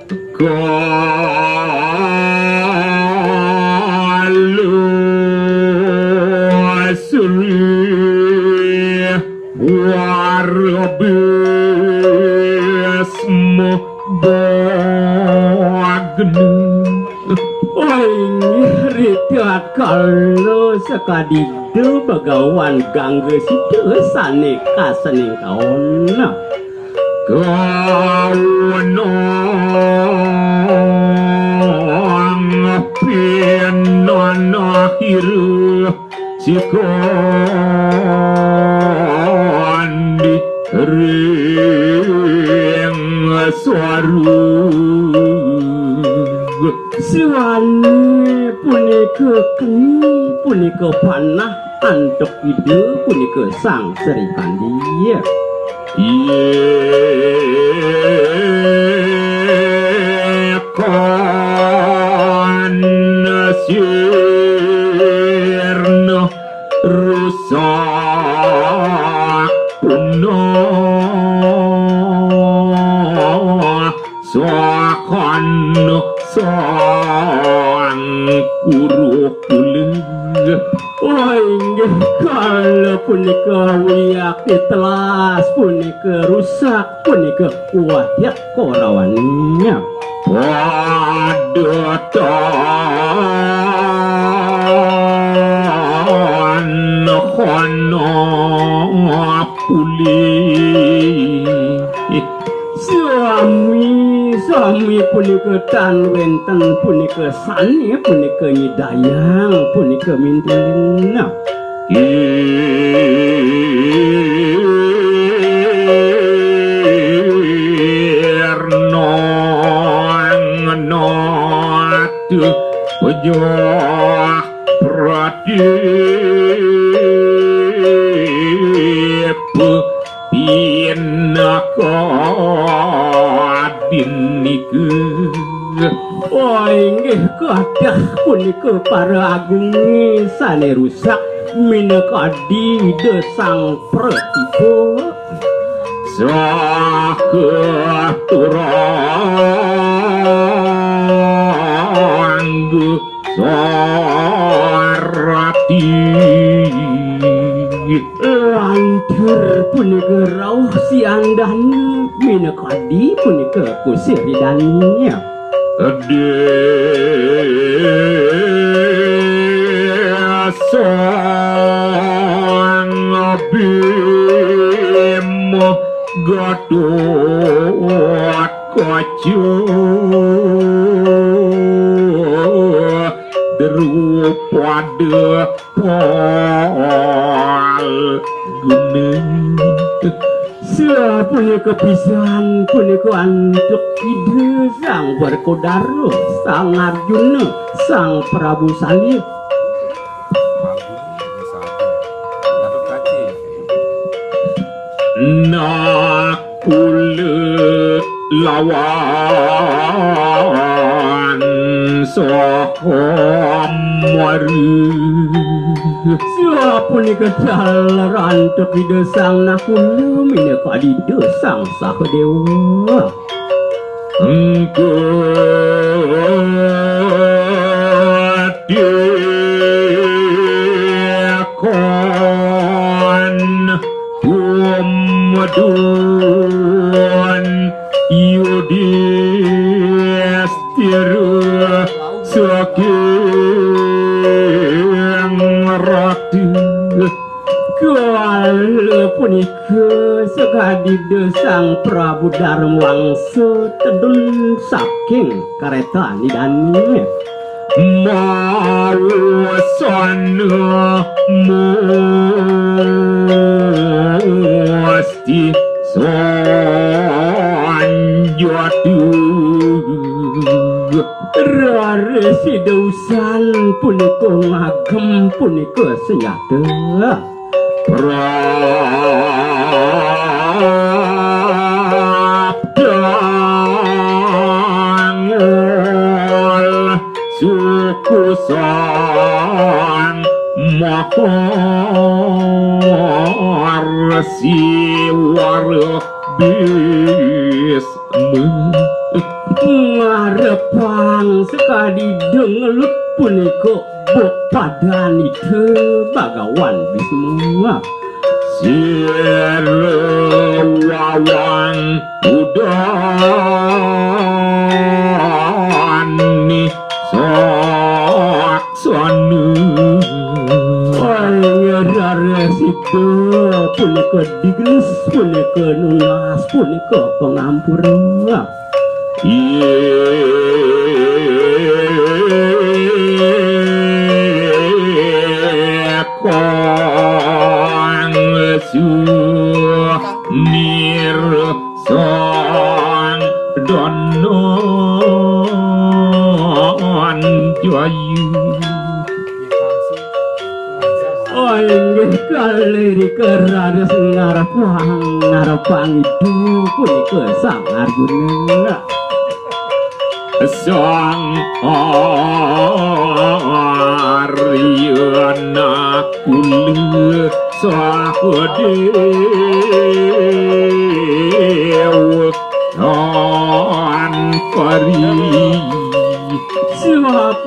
Kalu asli warbesmu bagnu. Oi, ritiat kalau sakadidu bagawan gangge situ sane kasening kaona. Kaunong pinon hiru sikandi ring suaru Siwani punika keni punika panah antuk ide punika sang Sri Kandi. Kon sirno rusak puno sokan sang kuruh kuling. Oi, nggih kalau punika wiyak ditelas punika rusak punika kuatya korawannya. Padatan kono pulih. Suami punika tan wenten punika sani punika nyidayang punika mintilina. Irno natu pejoh pradip pinaka diniku. Oi, nggih kadah punika para agung sane rusak minangka di desang pratipo. Saketuranggu sarati lantur punika rauh siandan minangka di punika kusiridaninya. Sang bimo Gatot Kaca Drupada Pal Gunung. Punika pisan punika antuk ide sang Werkodara, sang Arjuna, sang Prabu Salih. Nakule lawan sohomari. Punika jalaran antuk ide sang Nakula minangka ide sang Sahadewa. Engko kon tumadun Yudhistira saking ratu. Kala punika sakadide sang Prabu Darmawangsa tedun saking kareta nidani. Mawasana musti sanjatu. Raresi dausan punika ngagem punika senjata. Prabdangol suku sang mahar siwar bismu. Lepang sekali dengelut punika bok padani Bagawan Bisma Sirwawang udani saksana Resiko punika digelis punika nulas punika pengampura kang sunir sang donon jayu Inggih kaliri keradas ngarepang itu punika sang Arjuna sang Aryana kula sahadewa tan pari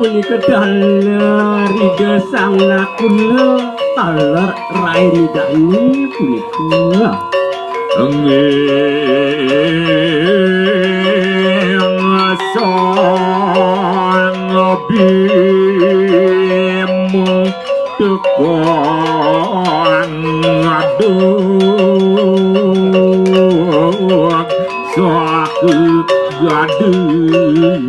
punika dalari gesang nakula taler raini dani punika sang bimo tekang aduh saku gaduh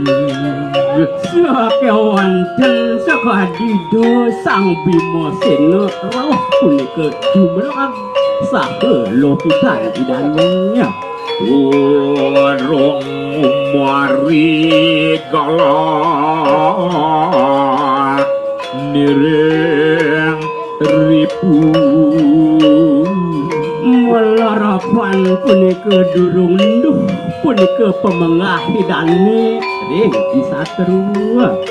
Sakewanten sakadido sang Bima Sena roh punika jumlah saha pitan idannya urung mari kala nireng ripu melarapan punika durung nduh punika pemengah idane ring bisa terus